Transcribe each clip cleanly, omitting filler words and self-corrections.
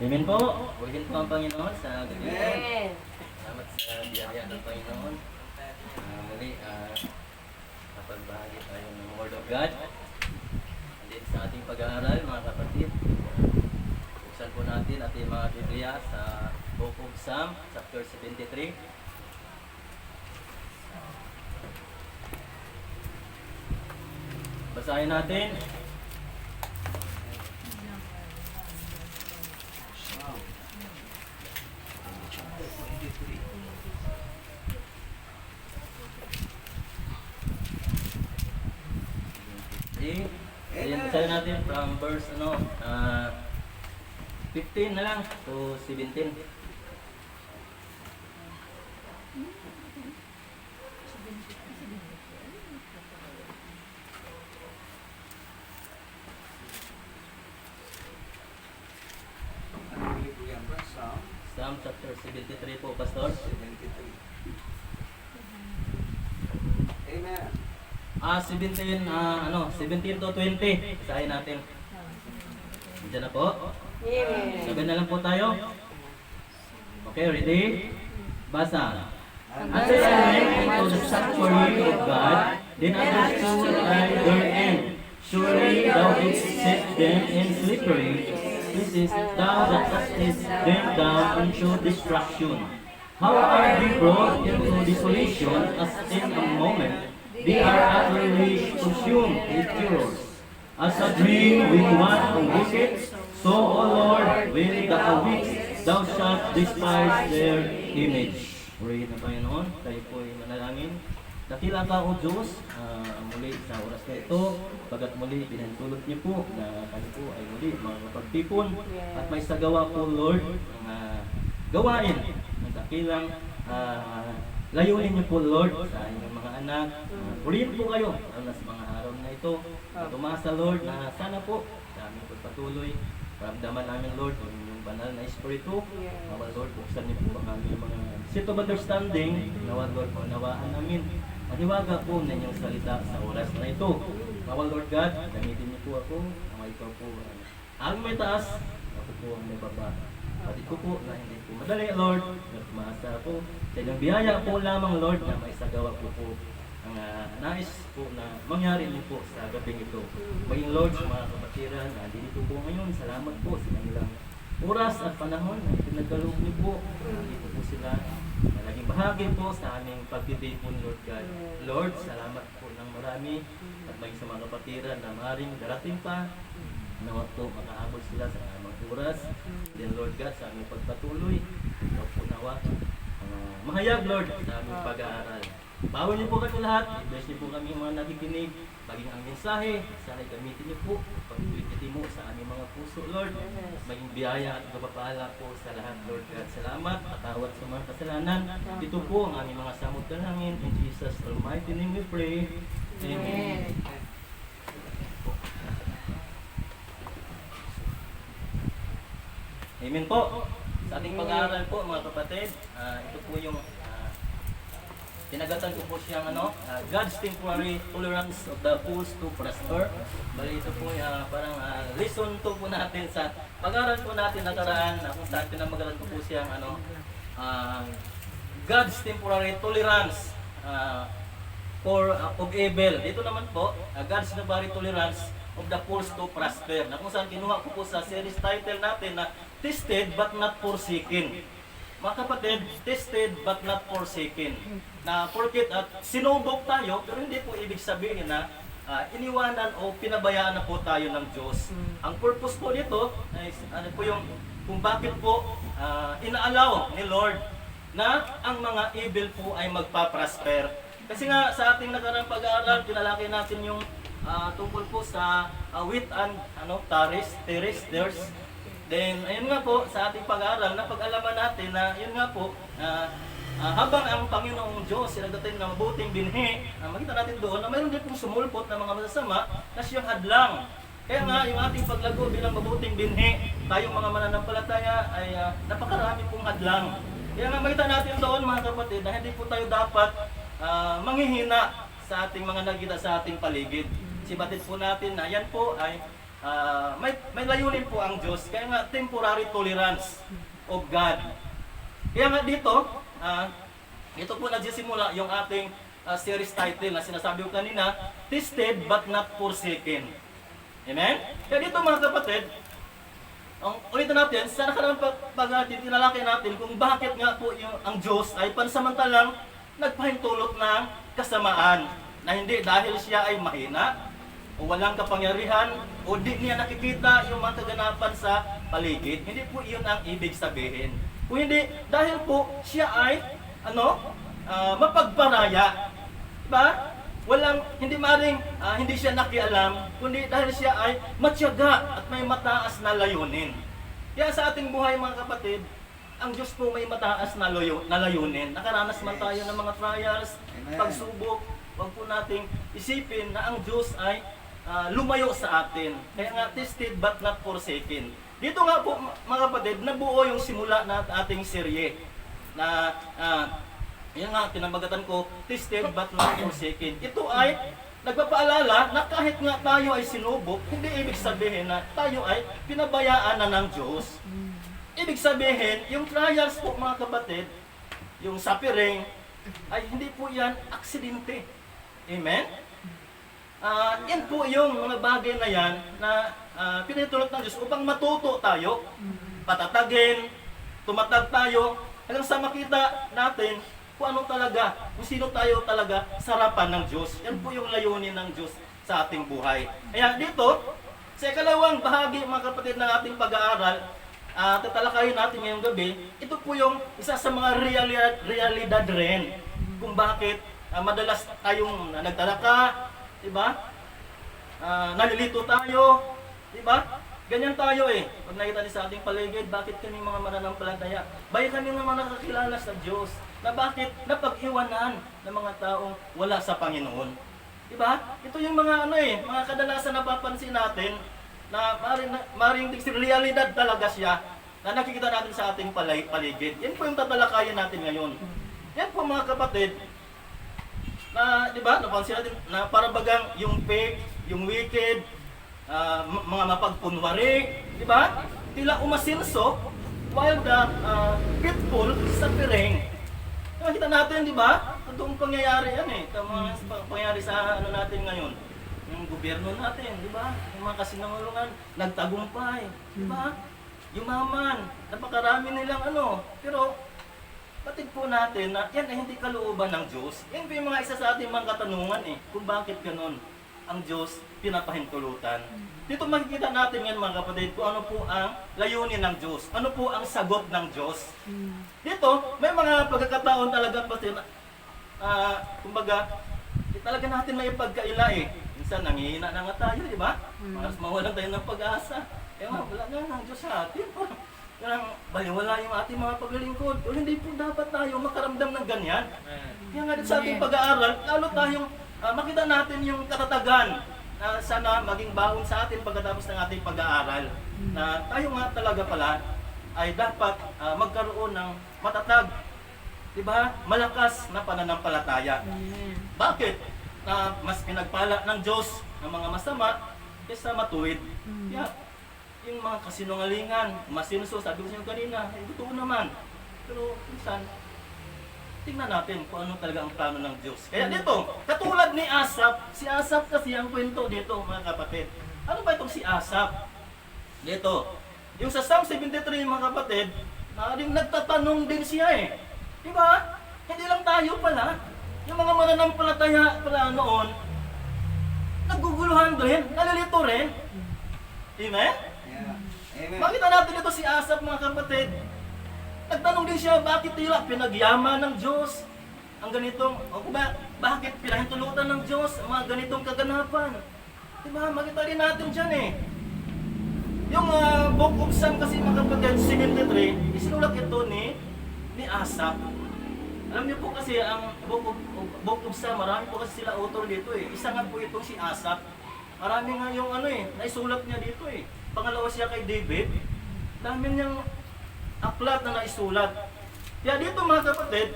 Amen po. Purihin po ang Panginoon sa gabi. Amen. Salamat sa biyaya ng Panginoon. Muli, kapagbahagi tayo ng Word of God. Andin sa ating pag-aaral, mga kapatid. Buksan po natin ating mga Biblia sa Book of Psalm, chapter 73. Basahin natin. Ayan, basahin natin from verse 15 na lang to 17. Psalm chapter 73 po, Pastor. 73. Amen. 17 to 20. Basahin natin. Diyan na po. Amen. Sabi na lang po tayo. Okay, ready? Basa. As I went into the sanctuary of God, then understood I their end. Surely thou didst set them in slippery places, thou that castest them down into destruction. How are they brought into desolation as in a moment? They are utterly consumed with terrors. As a dream with one who wicked, so, O Lord, when the awake, thou shalt despise their image. Purihin na Panginoon, tayo po ay manalangin. Dakila ka, O Diyos, muli sa oras na ito, bagat muli pinantulot niyo po na kami po ay muli makapagtipon at may sagawa po, Lord, ang gawain ng dakilang layunin niyo po, Lord, sa inyong mga anak. Purihin po kayo lalo sa mga araw na ito. Tumasa, Lord, na sana po sa aming pagpatuloy. Ramdaman namin, Lord, yung banal na Espiritu. Nawa, Lord, buksan niyo po ang aming mga seat of understanding. Nawa, Lord, paunawaan namin. Maniwaga po na inyong salita sa oras na ito. Nawa, Lord God, gamitin niyo po ako. Nawa, ikaw po ang may taas. Ako po ang may baba. Pati ko po na hindi po madali, Lord. Nagmasa po sa inyong biyaya po lamang, Lord, na may sagawa po ang nais po na mangyari niyo po sa gabing ito. Maging, Lord, sa mga kapatiran na dito po ngayon, salamat po sa kanilang oras at panahon na pinagkaloob niyo po. Dito po sila na naging bahagi po sa aming pagtitipon, Lord God. Lord, salamat po ng marami at maging sa mga kapatiran na maaaring darating pa. Nawa po makaabot sila sa aming oras. Then, Lord God, sa aming pagpatuloy, ikaw po nawa mahayag, Lord, sa aming pag-aaral. Bawal niyo po kami lahat. I-bless niyo po kami mga nakikinig. Maging ang mensahe, sana gamitin niyo po pag-ulit mo sa aming mga puso, Lord. Maging biyaya at kapapala po sa lahat, Lord God. Salamat at tawad sa mga kasalanan. Ito po ang aming mga samot dalangin. In Jesus' almighty name we pray. Amen. Amen po. Sa ating pag-aaral po, mga kapatid, ito po yung tinagatan ko po siyang God's temporary tolerance of the fools to prosper. Bali ito po parang lesson 2 po natin sa pag-aaral po natin nakaraan kung saan pinamagalan ko po siyang God's temporary tolerance of evil. Dito naman po, God's temporary tolerance of the fools to prosper. Na kung saan kinuha ko po sa series title natin na Tested but not forsaken. Mga kapatid, tested but not forsaken. Na porket at sinubok tayo, pero hindi po ibig sabihin na iniwanan o pinabayaan na po tayo ng Diyos. Ang purpose po nito ay po yung kung bakit po inaalaw ni Lord na ang mga evil po ay magpa-prosper. Kasi nga sa ating nakarang pag-aaral, pinalaki natin yung tungkol po sa wheat and terresters. Then, ayun nga po, sa ating pag-aaral, napag-alaman natin na, yun nga po, habang ang Panginoong Diyos sinagdating ng mabuting binhi, makita natin doon na mayroon din pong sumulpot ng mga masasama na siyang hadlang. Kaya nga, yung ating paglago bilang mabuting binhi, tayong mga mananampalataya ay napakarami pong hadlang. Kaya nga, makita natin doon, mga kapatid, na hindi po tayo dapat manghihina sa ating mga nakikita sa ating paligid. Sibatid po natin na yan po ay may layunin po ang Diyos. Kaya nga, temporary tolerance of God. Kaya nga dito, ito po nagsisimula yung ating series title na sinasabi ko kanina, Tested but not forsaken. Amen? Kaya dito mga kapatid, ulitin natin, sa nakaraang tinalakay natin kung bakit nga po ang Diyos ay pansamantalang nagpahintulot ng kasamaan na hindi dahil siya ay mahina o walang kapangyarihan o di niya nakikita yung mga kaganapan sa paligid. Hindi po iyon ang ibig sabihin. Kung hindi, dahil po siya ay mapagparaya. Diba? Hindi maring hindi siya nakialam, kundi dahil siya ay matyaga at may mataas na layunin. Kaya sa ating buhay mga kapatid, ang Diyos po may mataas na layunin. Nakaranas man tayo ng mga trials, Amen. pagsubok, huwag po nating isipin na ang Diyos ay lumayo sa atin. Kaya nga, tested but not forsaken. Dito nga po mga kapatid, nabuo yung simula na ating serye na yan nga, pinamagatan ko, tested but not forsaken. Ito ay nagpapaalala na kahit nga tayo ay sinubok, hindi ibig sabihin na tayo ay pinabayaan na ng Diyos. Ibig sabihin, yung trials po mga kapatid, yung suffering, ay hindi po yan aksidente. Amen? Yan po yung mga bagay na yan na pinitulot ng Diyos upang matuto tayo, patatagin, tumatag tayo, hanggang sa makita natin kung ano talaga, kung sino tayo talaga sa harapan ng Diyos. Yan po yung layunin ng Diyos sa ating buhay. Kaya dito, sa ikalawang bahagi mga kapatid ng ating pag-aaral, tatalakayin natin ngayong gabi, ito po yung isa sa mga realidad rin kung bakit madalas tayong nagtalaka, diba? Nalilito tayo, diba? Ganyan tayo eh. Pag nakita niyo sa ating paligid, bakit kami mga mananampalataya? Bayan kami naman nakakilala sa Diyos. Na bakit napag-iwanan ng mga taong wala sa Panginoon. Diba? Ito yung mga mga kadalasan napapansin natin na maring realidad talaga siya na nakikita natin sa ating paligid. Yan po yung tatalakayan natin ngayon. Yan po mga kapatid, na, di ba, napansin natin na para bagang yung fake, yung wicked, mga mapagpunwari, di ba? Tila umasinso while the faithful suffering. Nakita natin, di ba? Itong pangyayari yan eh. Itong mga pangyayari sa natin ngayon. Yung gobyerno natin, di ba? Yung mga kasinungalingan, nagtagumpay, di ba? Yumaman, napakarami nilang Pero, patid po natin na yan ay hindi kalooban ng Diyos. Yan po yung mga isa sa ating mga katanungan eh. Kung bakit ganun ang Diyos pinapahintulutan. Dito makikita natin yan mga kapatid kung ano po ang layunin ng Diyos. Ano po ang sagot ng Diyos. Dito, may mga pagkakataon talaga pati na, kumbaga, talaga natin may pagkaila eh. Minsan nanghihina na nga tayo, di ba? Mas mawalan tayo ng pag-asa. Eh wala nga ng Diyos sa atin. Parang baliwala yung ating mga paglilingkod. O hindi po dapat tayo makaramdam ng ganyan. Kaya nga dito sa ating pag-aaral, lalo tayong makita natin yung katatagan na sana maging baon sa atin pagkatapos ng ating pag-aaral. Na tayo nga talaga pala ay dapat magkaroon ng matatag, diba? Malakas na pananampalataya. Bakit? Mas pinagpala ng Diyos ng mga masama kaysa matuwid. Kaya, yung mga kasinungalingan, masinso, sabi ko sa inyo kanina, ay totoo naman. Pero minsan, tingnan natin kung ano talaga ang plano ng Diyos. Kaya dito, katulad ni Asap, si Asap kasi ang kwento dito mga kapatid. Ano ba itong si Asap? Dito, yung sa Psalm 73 mga kapatid, nagtatanong din siya eh. Diba? Hindi lang tayo pala. Yung mga mananampalataya pala noon, naguguluhan din, nalilito rin. Amen? Amen. Makita natin ito si Asap mga kapatid. Nagtanong din siya, bakit tila pinagyaman ng Diyos ang ganitong, bakit pinahintulutan ng Diyos ang mga ganitong kaganapan? Diba, makita rin natin dyan eh. Yung Book of Psalm kasi mga kapatid, 73, isinulat ito ni Asap. Alam niyo po kasi ang Book of Psalm, marami po kasi sila author dito eh. Isa nga po itong si Asap. Marami nga yung naisulat niya dito eh. Pangalawa siya kay David. Dami niyang aklat na naisulat. Kaya dito mga kapatid,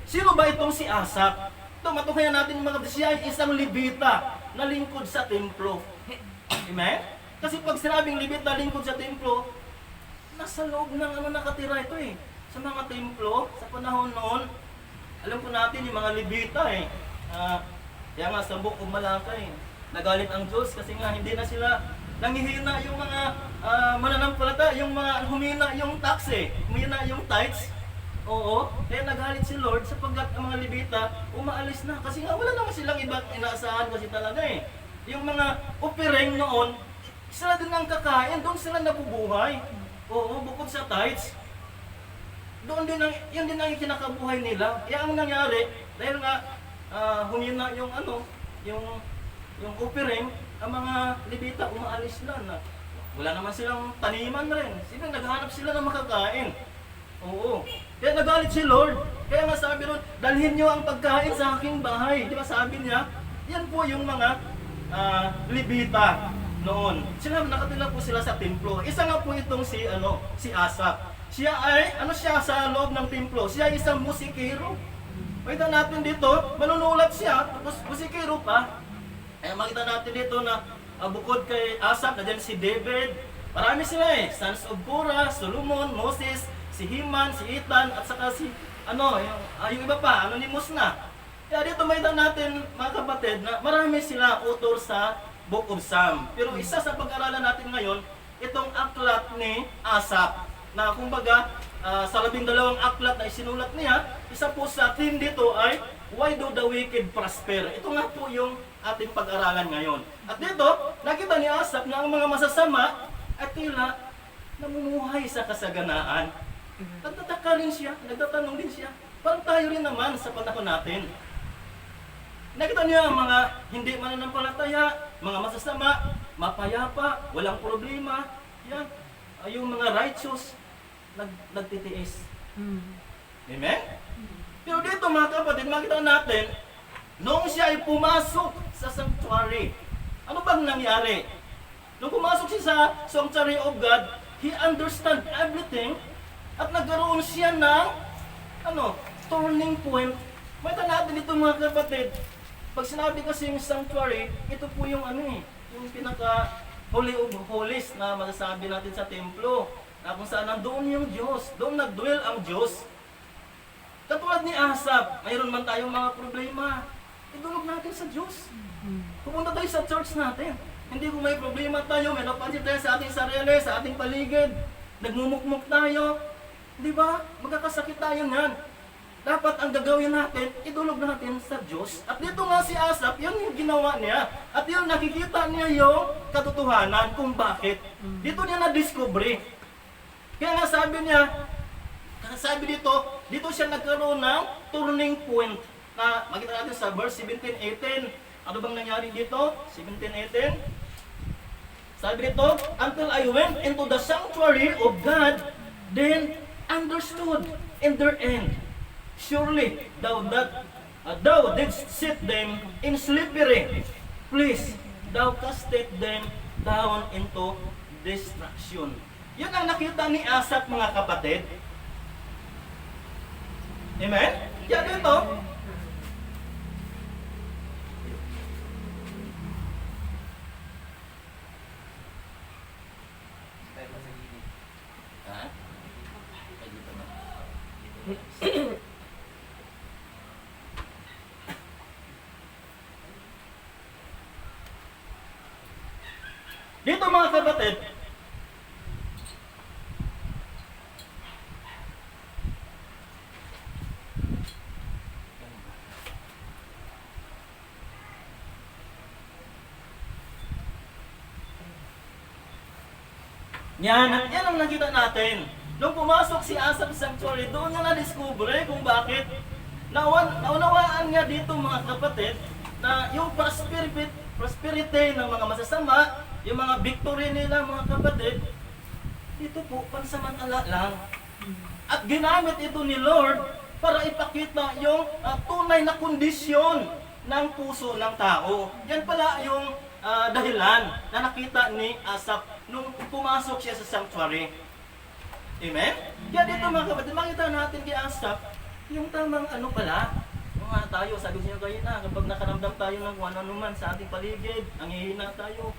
sino ba itong si Asap? Ito, matukayan natin mga kapatid, siya ay isang Levita na lingkod sa templo. Amen? Kasi pag sinabing Levita lingkod sa templo, nasa loob ng nakatira ito eh. Sa mga templo, sa panahon noon, alam po natin yung mga Levita eh. Kaya nga sa Book of Malakay, nagalit ang Diyos kasi nga hindi na sila nangihina yung mga mananampalataya, yung mga humina yung tax eh, humina yung tithes. Oo, kaya nagalit si Lord sapagkat ang mga Levita umaalis na kasi nga wala naman silang ibang inaasahan kasi talaga eh. Yung mga opereng noon, sila din ang kakain, doon sila nabubuhay. Oo, bukod sa tithes, doon din yun din ang kinakabuhay nila. Kaya ang nangyari, dahil nga humina yung yung opereng, ang mga Levita umaalis na. Wala naman silang taniman rin. Sila naghahanap sila ng makakain. Oo. Kaya nagalit si Lord. Kaya nga sabi ron, dalhin niyo ang pagkain sa aking bahay. Di ba sabi niya? Yan po yung mga Levita noon. Sila nakatila po sila sa templo. Isa nga po itong si Asaph. Siya ay siya sa loob ng templo. Siya ay isang musikero. Makita natin dito, manunulat siya, tapos musikero pa. Kaya makita natin dito na bukod kay Asaph, na dyan si David. Marami sila eh. Sons of Korah, Solomon, Moses, si Heman, si Ethan, at saka yung iba pa, anonymous na. Kaya dito makita natin, mga kapatid, na marami sila author sa Book of Psalm. Pero isa sa pag-aralan natin ngayon, itong aklat ni Asaph. Na kumbaga, sa 12 aklat na isinulat niya, isa po sa theme dito ay, Why do the wicked prosper? Ito nga po yung ating pag-aralan ngayon. At dito, nakita ni Asaph na ang mga masasama at tila namumuhay sa kasaganaan. Nagtataka rin siya, nagtatanong din siya. Parang tayo rin naman sa panahon natin. Nakita niya ang mga hindi mananampalataya, mga masasama, mapayapa, walang problema. Yan. Yung mga righteous, nagtitiis. Amen? Pero dito mga kapatid, makita natin, noong siya ay pumasok sa sanctuary, ano bang nangyari? Nung pumasok siya sa sanctuary of God, he understand everything at nagkaroon siya ng turning point. Makita natin dito mga kapatid, pag sinabi kasi yung sanctuary, ito po yung yung pinaka holy of holies na masasabi natin sa templo. Na kung saan nandoon yung Diyos, doon nagdwell ang Diyos. Katulad ni Asaph, mayroon man tayong mga problema, idulog natin sa Diyos. Pupunta tayo sa church natin. Hindi kung may problema tayo, may napansin tayo sa ating sarili, sa ating paligid, nagmumukmuk tayo, di ba? Magkakasakit tayo niyan. Dapat ang gagawin natin, idulog natin sa Diyos. At dito nga si Asaph, yun yung ginawa niya. At yun, nakikita niya yung katotohanan kung bakit. Dito niya na-discovery. Kaya nga sabi dito siya nagkaroon ng turning point. Na makita natin sa verse 17-18. Ano bang nangyari dito? 17-18. Sabi dito, until I went into the sanctuary of God, then understood in their end. Surely thou didst set them in slippery place. Thou castest them down into destruction. Yun ang nakita ni Asaph, mga kapatid. Amen? Yan dito. Ha? Ay, dito na. Dito mga kapatid, yan ang nakita natin. Nung pumasok si Asaph sa sanctuary, doon niya na-discover kung bakit. Naunawaan niya dito mga kapatid, na yung prosperity ng mga masasama, yung mga victory nila mga kapatid, ito po, pansamantala lang. At ginamit ito ni Lord para ipakita yung tunay na kondisyon ng puso ng tao. Yan pala yung dahilan na nakita ni Asaph nung pumasok siya sa sanctuary. Amen? Kaya dito mga kapatid, makita natin kay Asaph yung tamang pala. Mga tayo, sabi niyo kayo na, kapag nakaramdam tayo ng kung ano naman sa ating paligid, nanghihina tayo.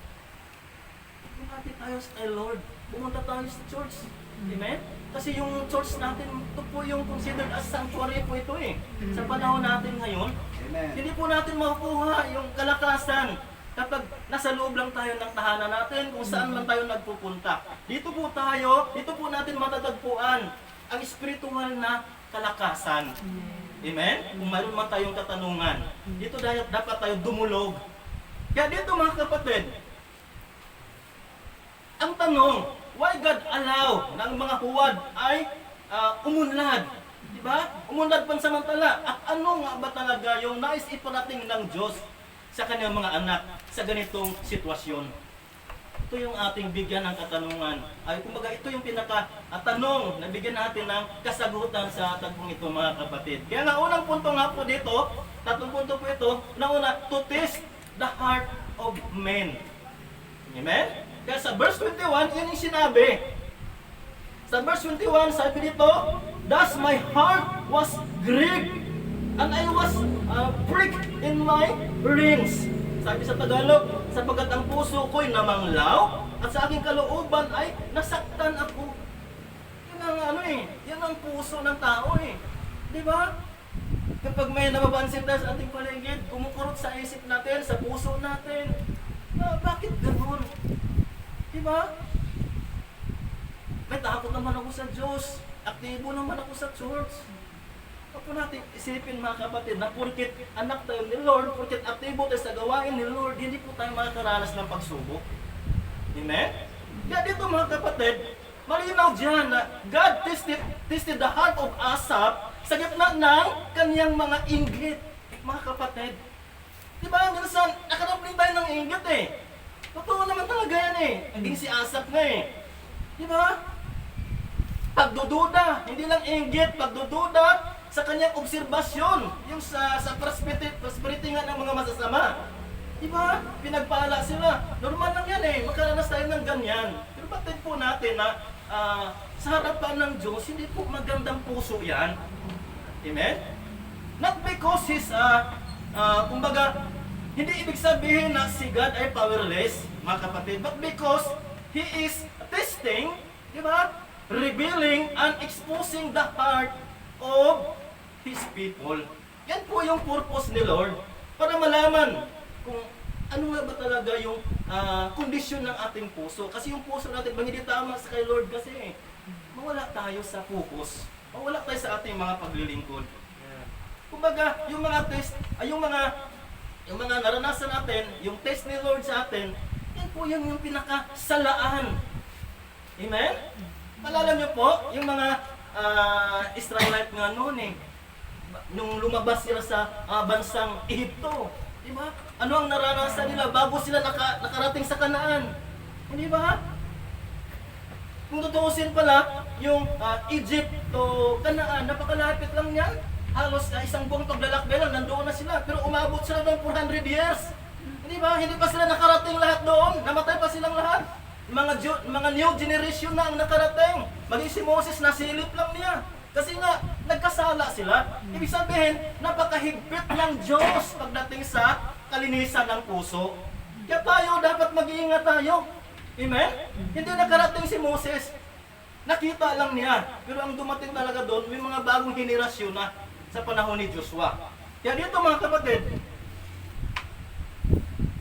lumapit tayo kay Lord. Pumunta tayo sa church. Amen? Kasi yung church natin, ito po yung considered as sanctuary po ito eh. Sa panahon natin ngayon, Amen. hindi po natin makukuha yung kalakasan kapag nasa loob lang tayo ng tahanan natin, kung saan man tayo nagpupunta. Dito po natin matatagpuan ang spiritual na kalakasan. Amen? Kung mayroon man tayong katanungan, dito dapat tayo dumulog. Kaya dito mga kapatid, ang tanong, why God allow ng mga huwad ay umunlad? Diba? Umunlad pansamantala. At ano nga ba talaga yung nais iparating ng Diyos sa kanyang mga anak sa ganitong sitwasyon? Ito yung ating bigyan ng katanungan. Ay, kumbaga, ito yung pinaka-tanong na bigyan natin ng kasagutan sa tagpong ito, mga kapatid. Kaya nga, unang punto nga po dito, tatlong punto po ito, una, to test the heart of men. Amen? Kaya sa verse 21, yan yung sinabi. Sa verse 21, sabi dito, thus my heart was grieved, and I was pricked in my reins. Sabi sa Tagalog, sapagkat ang puso ko'y namanglaw, at sa aking kalooban ay nasaktan ako. Yan ang yan ang puso ng tao eh. Di ba? Kapag may nababansin tayo sa ating paligid, kumukurot sa isip natin, sa puso natin, bakit ganun? Di ba? May takot naman ako sa Diyos. Aktibo naman ako sa church. Huwag po natin isipin mga kapatid na porkit anak tayo ni Lord, porkit aktibo tayo sa gawain ni Lord, hindi po tayo makakaranas ng pagsubok. Amen? Kaya dito mga kapatid, malinaw dyan na God tested the heart of Asaph sa gitna ng kanyang mga inggit. Mga kapatid, di ba? Minsan, nakarampling tayo ng inggit eh. Totoo naman talaga yan eh. Naging si Asaph nga eh. Di ba? Pagdududa, hindi lang inggit, pagdududa sa kanyang obserbasyon, yung sa prosperity nga ng mga masasama. Diba? Pinagpala sila. Normal lang yan eh, magkaranas tayo ng ganyan. Pero bakit po natin na sa harapan ng Diyos, hindi po magandang puso yan. Amen? Not because he's, kumbaga, hindi ibig sabihin na si God ay powerless, mga kapatid, but because He is testing, diba? Revealing and exposing the heart of His people. Yan po yung purpose ni Lord para malaman kung ano nga ba talaga yung kondisyon ng ating puso. Kasi yung puso natin, bang hindi tama sa kay Lord kasi mawala tayo sa focus. Mawala tayo sa ating mga paglilingkod. Kumbaga, yung mga test, yung mga naranasan natin, yung test ni Lord sa atin, yan po yung pinakasalaan. Amen? Malala niyo po, yung mga Israelite nga noon eh, nung lumabas sila sa bansang Ehipto, di ba? Ano ang naranasan nila bago sila nakarating sa Kanaan? Hindi ba? Kung tutuusin pala, yung Egypt to Kanaan, napakalapit lang yan. Halos isang buong paglalakbay lang, nandoon na sila. Pero umabot sila doon 400 years. Hindi ba? Hindi pa sila nakarating lahat doon. Namatay pa silang lahat. Mga new generation na ang nakarating. Maging si Moses, nasilip lang niya. Kasi nga, nagkasala sila. Ibig sabihin, napakahigpit ng Diyos pagdating sa kalinisan ng puso. Kaya tayo, dapat mag-iingat tayo. Amen? Hindi nakarating si Moses. Nakita lang niya. Pero ang dumating talaga doon, may mga bagong henerasyon na sa panahon ni Joshua. Kaya dito mga kapatid,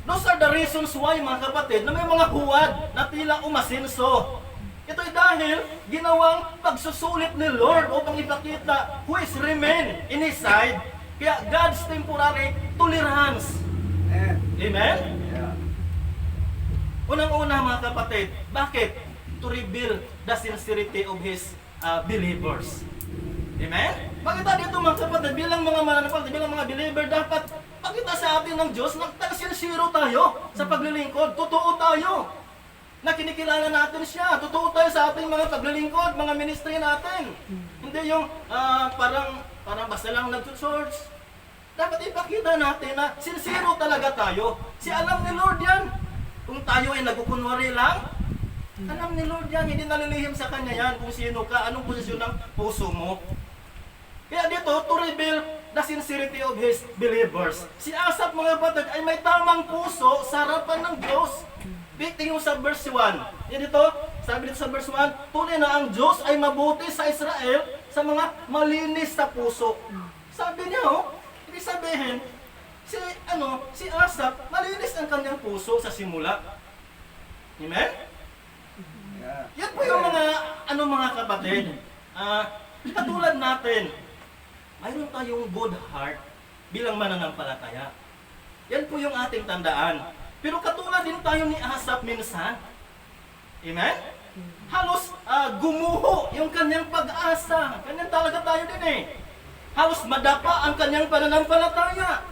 those are the reasons why mga kapatid, na may mga huwad na tila umasinso. Ito'y dahil ginawang pagsusulit ni Lord upang ipakita who is remain in His side. Kaya God's temporary tolerance. Amen? Yeah. Unang-una mga kapatid, bakit? To reveal the sincerity of His believers. Amen? Bakit dito mga kapatid, bilang mga mananampalataya, bilang mga believer, dapat pakita sa atin ng Diyos na sincero tayo sa paglilingkod. Totoo tayo na kinikilala natin siya. Totoo tayo sa ating mga paglilingkod, mga ministry natin. Hindi yung parang basta lang nag-church. Dapat ipakita natin na sincero talaga tayo. Si alam ni Lord yan. Kung tayo ay nagkukunwari lang, alam ni Lord yan. Hindi nalilihim sa Kanya yan kung sino ka, anong posisyon ng puso mo. Kaya dito, to reveal the sincerity of His believers. Si Asaph mga kapatid ay may tamang puso sa harapan ng Diyos. Tingin mo sa verse 1. Yan dito, sabi dito sa verse 1, tunay na ang Diyos ay mabuti sa Israel sa mga malinis sa puso. Sabi niya, ibig sabihin, si Asaph, malinis ang kanyang puso sa simula. Amen? Yeah. Yan po yung mga kapatid. Katulad natin, mayroon tayong good heart bilang mananampalataya. Yan po yung ating tandaan. Pero katulad din tayo ni Asaph minsan. Amen? Halos gumuho yung kanyang pag-asa. Ganyan talaga tayo din eh. Halos madapa ang kanyang pananampalataya.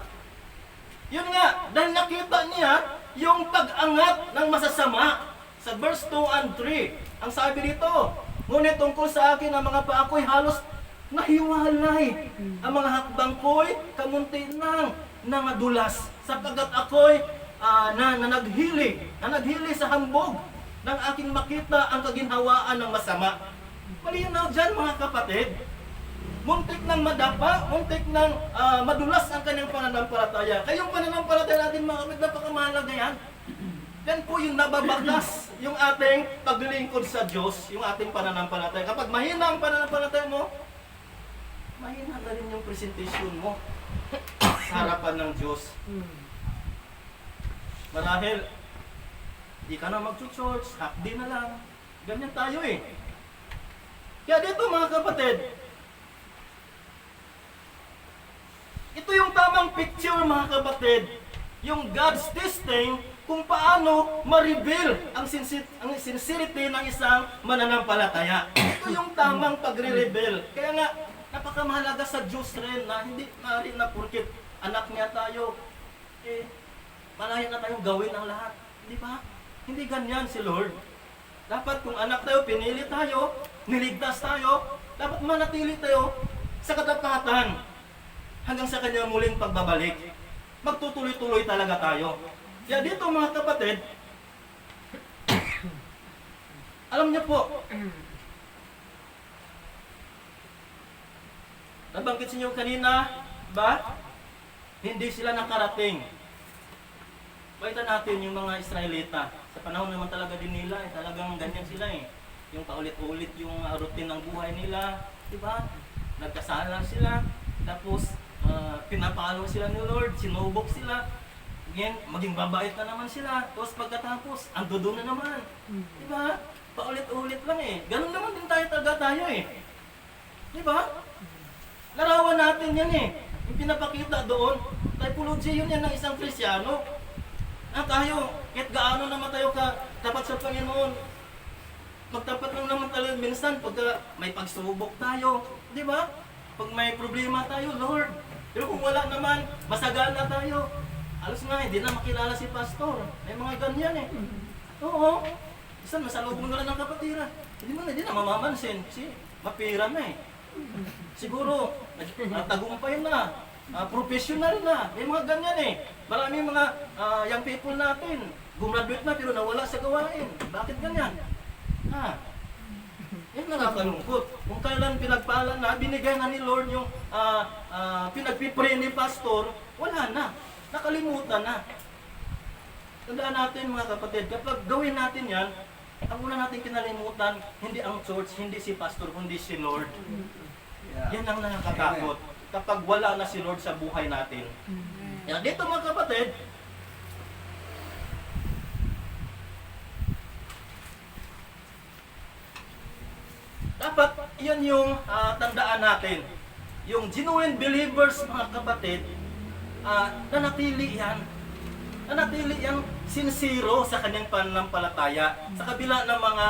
Yun nga, dahil nakita niya yung pag-angat ng masasama. Sa verse 2 and 3, ang sabi dito, ngunit tungkol sa akin ang mga paa ko'y halos nahiwalay. Ang mga hakbang ko'y kamunti ng nangadulas. Sapagkat ako'y naghili sa hambog nang aking makita ang kaginhawaan ng masama. Malinaw dyan mga kapatid. Muntik nang madapa, muntik nang madulas ang kanyang pananampalataya. Kayong pananampalataya natin mga kapatid, napakamahalaga yan. Yan po yung nababakas yung ating paglilingkod sa Diyos, yung ating pananampalataya. Kapag mahina ang pananampalataya mo, mahina na rin yung presentation mo sa harapan ng Diyos. Marahil, di ka na mag-church, half day na lang. Ganyan tayo eh. Kaya dito mga kapatid, ito yung tamang picture mga kapatid, yung God's testing kung paano ma-reveal ang sincerity ng isang mananampalataya. Ito yung tamang pagre-reveal. Kaya nga, napakamahalaga sa Diyos rin na hindi maaari na porkit anak niya tayo, malaya na tayong gawin ang lahat. Di ba? Hindi ganyan si Lord. Dapat kung anak tayo, pinili tayo, niligtas tayo, dapat manatili tayo sa katapatan hanggang sa kanyang muling pagbabalik. Magtutuloy-tuloy talaga tayo. Kaya dito mga kapatid, alam niyo po, nabanggit sa inyo kanina, ba? Hindi sila nakarating. Pakita natin yung mga Israelita. Sa panahon naman talaga din nila, talagang ganyan sila eh. Yung paulit-ulit yung routine ng buhay nila, di ba? Nagkasala sila, tapos pinapalo sila ni Lord, sinubok sila. Again, maging babait na naman sila. Tapos pagkatapos, andoon na naman. Di ba? Paulit-ulit lang eh. Ganun naman din tayo eh. Di ba? Larawan natin yan eh. Yung pinapakita doon, typology yun yan ng isang Kristyano. Tayo, kahit gaano naman tayo tapat sa Panginoon, magtapat lang naman tayo minsan pagka may pagsubok tayo. Di ba? Pag may problema tayo, Lord. Pero kung wala naman, masagana tayo. Alos nga, hindi na makilala si pastor. May mga ganyan eh. Oo. Isa, masalubong na lang ng kapatiran. Hindi na mamamansin. Kasi mapira na eh. Siguro, tagumpay na. Professional na. May mga ganyan eh. Maraming mga young people natin. Gumraduate na pero nawala sa gawain. Bakit ganyan? Yan nakakalungkot. Kung kailan pinagpala na, binigay na ni Lord yung pinagpipray ni pastor, wala na. Nakalimutan na. Tandaan natin mga kapatid, kapag gawin natin yan, ang una natin kinalimutan, hindi ang church, hindi si pastor, kundi si Lord. Yan ang nakakatakot. Kapag wala na si Lord sa buhay natin. Yan, dito mga kapatid, dapat yan yung tandaan natin. Yung genuine believers mga kapatid, nanatili yan sincero sa kanyang pananampalataya. Sa kabila ng mga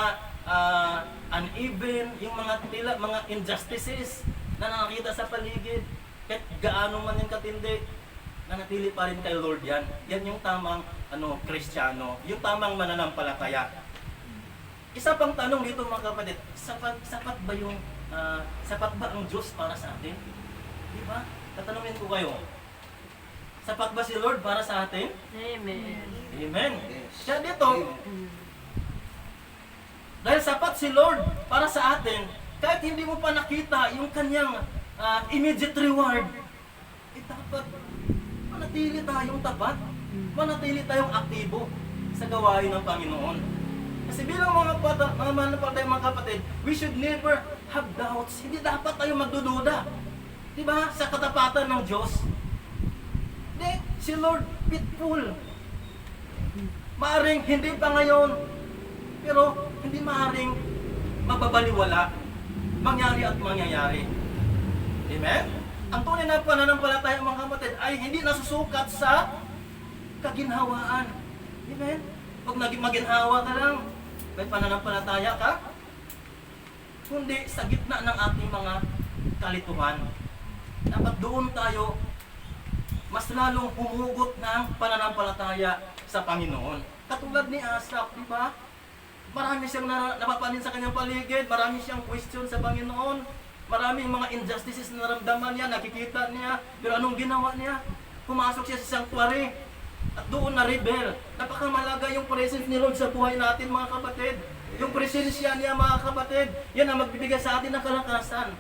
uneven, yung mga injustices na nakakita sa paligid, kahit gaano man yung katindi, nanatili pa rin kay Lord yan. Yan yung tamang Kristiyano, yung tamang mananampalataya. Isa pang tanong dito mga kapatid, sapat ba ang Diyos para sa atin? Di ba? Tatanungin ko kayo, sapat ba si Lord para sa atin? Amen. Amen. Kaya dito, dahil sapat si Lord para sa atin, kahit hindi mo pa nakita yung kanyang immediate reward, dapat manatili tayong tapat, manatili tayong aktibo sa gawain ng Panginoon. Kasi bilang mga mananampalataya, mga kapatid, we should never have doubts. Hindi dapat tayo magdududa. Di ba? Sa katapatan ng Diyos. Hindi, si Lord faithful. Maaring hindi pa ngayon, pero hindi maaring mababaliwala. Mangyari at mangyayari. Amen? Ang tunay na pananampalataya, mga kapatid, ay hindi nasusukat sa kaginhawaan. Amen? Pag naging maginhawa ka lang, may pananampalataya ka, kundi sa gitna ng ating mga kalituhan. Dapat doon tayo mas lalong humugot ng pananampalataya sa Panginoon. Katulad ni Asaph, di ba? Marami siyang napapanin sa kanyang paligid, marami siyang question sa Panginoon, maraming mga injustices na naramdaman niya, nakikita niya, pero anong ginawa niya? Pumasok siya sa sanctuary at doon na-rebel. Napakamalaga yung presence ni Lord sa buhay natin, mga kapatid. Yung presensya niya, mga kapatid, yan ang magbibigay sa atin ng kalakasan.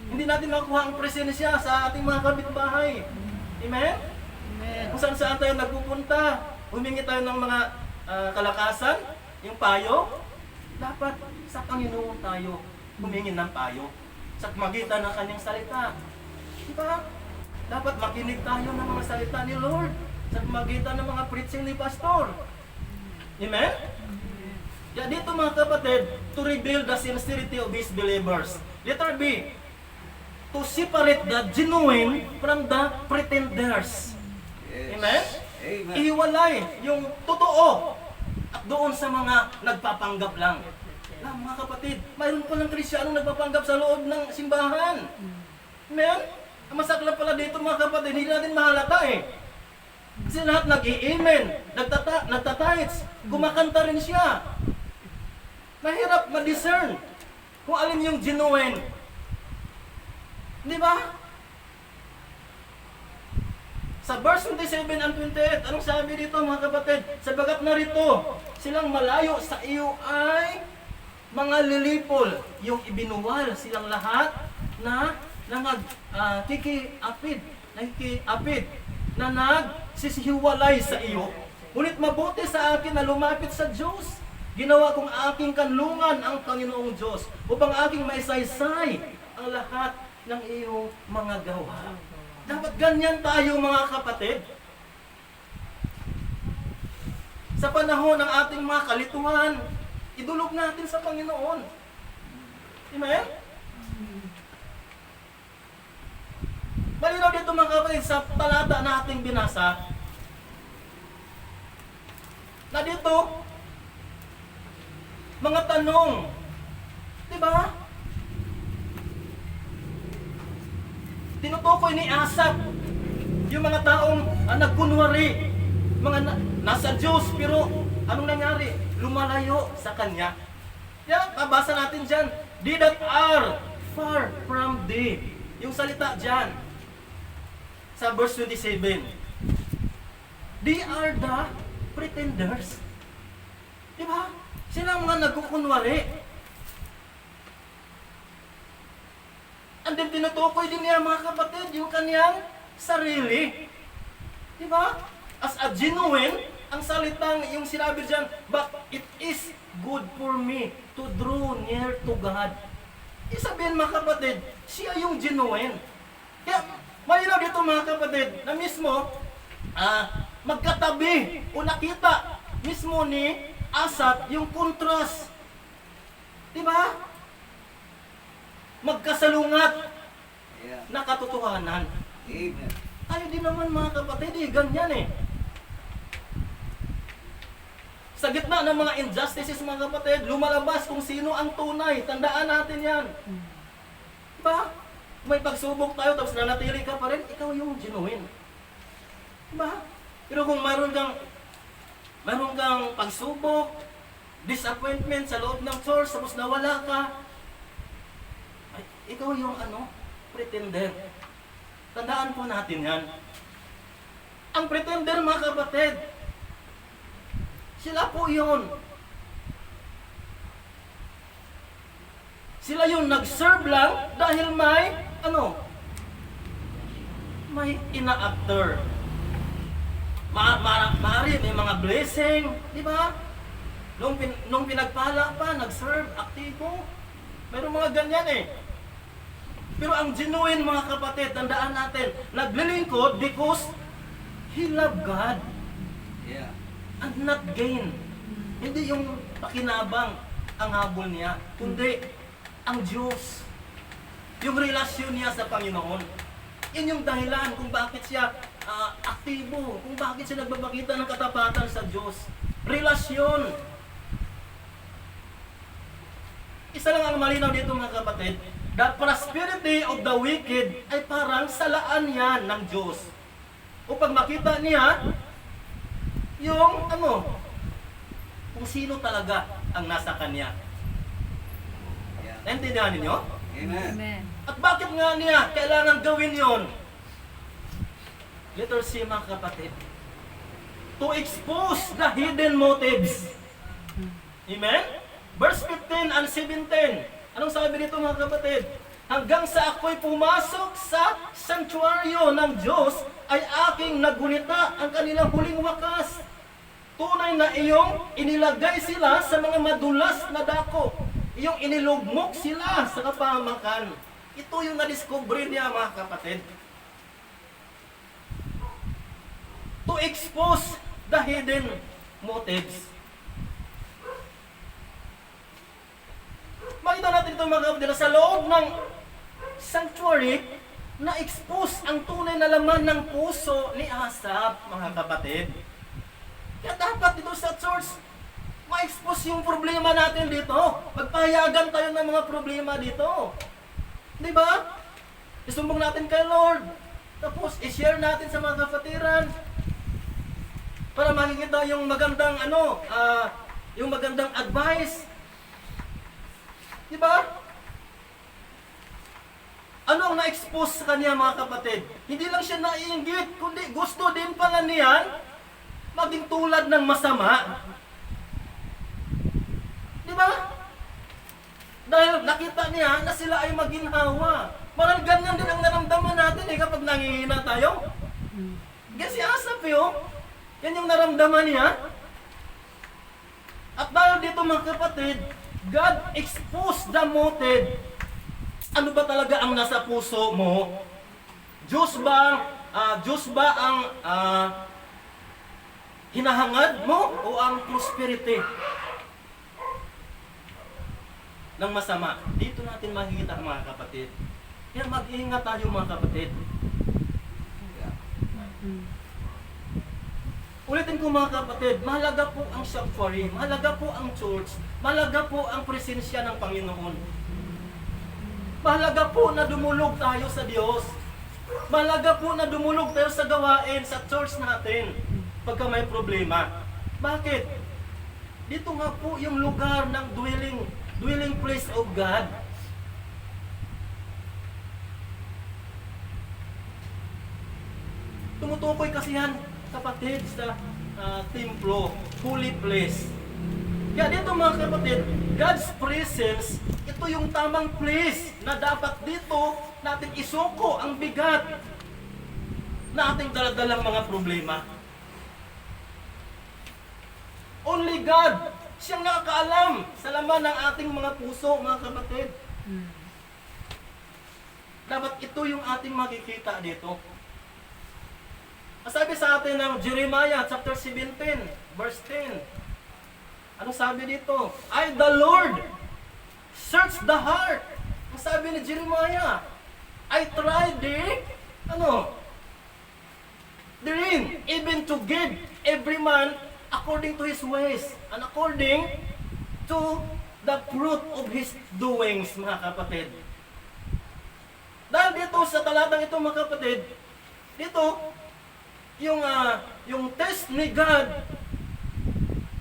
Hindi natin makuha ang presensya sa ating mga kapitbahay. Amen? Amen. Kung saan tayo nagpupunta, humingi tayo ng mga kalakasan, yung payo, dapat sa Panginoon tayo humingi ng payo sa magitan ng kanyang salita. Diba? Dapat makinig tayo ng mga salita ni Lord sa magitan ng mga preaching ni Pastor. Amen? Kaya dito, mga kapatid, to reveal the sincerity of His believers. Letter B, to separate the genuine from the pretenders. Yes. Amen? Amen. Ihiwalay yung totoo at doon sa mga nagpapanggap lang. Na, mga kapatid, mayroon pa ng Kristiyanong nagpapanggap sa loob ng simbahan. Amen? Ang masakla pala dito, mga kapatid, hindi natin mahalata eh. Kasi lahat nag-i-amen, nagtatights, kumakanta rin siya. Mahirap ma-discern kung alin yung genuine. Di ba? Sa verse 27 and 28, anong sabi dito, mga kapatid? Sabagat narito, silang malayo sa iyo ay mga lilipol, yung ibinuwal silang lahat na nakikiapid, na nagsisihiwalay sa iyo. Ngunit mabuti sa akin na lumapit sa Diyos. Ginawa kong aking kanlungan ang Panginoong Diyos upang aking maisaysay ang lahat ng iyong mga gawa. Dapat ganyan tayo, mga kapatid. Sa panahon ng ating mga kalituhan, idulog natin sa Panginoon. Amen? Malinaw dito, mga kapatid, sa talata na ating binasa, na dito, mga tanong, di ba? Tinutukoy ni Asaph yung mga taong nagkunwari, nasa Diyos, pero anong nangyari? Lumalayo sa Kanya. Kaya, babasa natin dyan, they that are far from thee. Yung salita dyan, sa verse 27. They are the pretenders. Diba? Sila ang mga nagkukunwari. And then tinutukoy din niya, mga kapatid, yung kanyang sarili. Diba? As a genuine, ang salitang yung sinabi dyan, but it is good for me to draw near to God. Isabihin, mga kapatid, siya yung genuine. Kaya, malinaw dito, mga kapatid, na mismo, magkatabi o nakita mismo ni Asaph yung contrast. Diba? Magkasalungat Yeah. na katotohanan. Amen. Tayo din naman, mga kapatid, ganyan eh. Sa gitna ng mga injustices, mga kapatid, lumalabas kung sino ang tunay. Tandaan natin yan. Diba? May pagsubok tayo, tapos nanatili ka pa rin, ikaw yung genuine. Diba? Pero kung mayroon kang pagsubok, disappointment sa loob ng church, tapos nawala ka, ay, ikaw yung pretender. Tandaan po natin yan. Ang pretender, mga kapatid, sila po yun. Sila yung nag-serve lang dahil may ina-after. Maaari may mga blessing, di ba? Nung pinagpala pa, nag-serve, aktibo. Mayroong mga ganyan eh. Pero ang genuine mga kapatid, tandaan natin, naglilingkod because he loved God Yeah. and not gain. Hindi yung pakinabang ang habol niya, kundi ang Diyos. Yung relasyon niya sa Panginoon. Yun yung dahilan kung bakit siya aktibo, kung bakit siya nagbabakita ng katapatan sa Diyos. Relasyon. Isa lang ang malinaw dito mga kapatid, the prosperity of the wicked ay parang salaan yan ng Diyos. Upang makita niya yung kung sino talaga ang nasa kanya. Yeah. Naintindihan ninyo? Amen. Amen. At bakit nga niya kailangan gawin yon? Letter C mga kapatid. To expose the hidden motives. Amen? Verse 15 and 17. Anong sabi dito mga kapatid? Hanggang sa ako'y pumasok sa sanctuaryo ng Diyos, ay aking nagulita ang kanilang huling wakas. Tunay na iyong inilagay sila sa mga madulas na dako. Iyong inilugmok sila sa kapamakan. Ito yung na-discover niya mga kapatid. To expose the hidden motives. Makita natin ito mga kapatid, sa loob ng sanctuary, na-expose ang tunay na laman ng puso ni Asaph, mga kapatid. Kaya dapat dito sa church, ma-expose yung problema natin dito. Magpahayagan tayo ng mga problema dito. Di ba? Isumbong natin kay Lord. Tapos, i-share natin sa mga kapatiran. Para makikita yung magandang yung magandang advice. Di ba? Ano ang na-expose sa kanya mga kapatid? Hindi lang siya naiinggit, kundi gusto din pala niyan maging tulad ng masama. Di ba? Dahil nakita niya na sila ay maginhawa. Parang ganyan din ang naramdaman natin kapag nangihina tayo. Yan si Asaph yan yung naramdaman niya. At dahil dito mga kapatid, God exposed the motive. Ano ba talaga ang nasa puso mo? Diyos ba ang hinahangad mo o ang prosperity ng masama? Dito natin makikita mga kapatid. Kaya mag-iingat tayo mga kapatid. Yeah. Ulitin ko mga kapatid, mahalaga po ang sanctuary, mahalaga po ang church, mahalaga po ang presensya ng Panginoon. Mahalaga po na dumulog tayo sa Diyos. Mahalaga po na dumulog tayo sa gawain, sa church natin, pagka may problema. Bakit? Dito nga po yung lugar ng dwelling place of God. Tumutukoy kasi yan, kapatid, sa templo, holy place. Kaya dito mga kapatid, God's presence, ito yung tamang place na dapat dito natin isuko ang bigat na ating daladalang mga problema. Only God, siyang nakakaalam sa laman ng ating mga puso, mga kapatid. Dapat ito yung ating makikita dito. Sabi sa atin ng Jeremiah chapter 17, verse 10. Anong sabi dito? I, the Lord, search the heart. Ang sabi ni Jeremiah, I tried therein, even to give every man according to his ways and according to the fruit of his doings, mga kapatid. Dahil dito sa talatang ito, mga kapatid, dito, yung test ni God,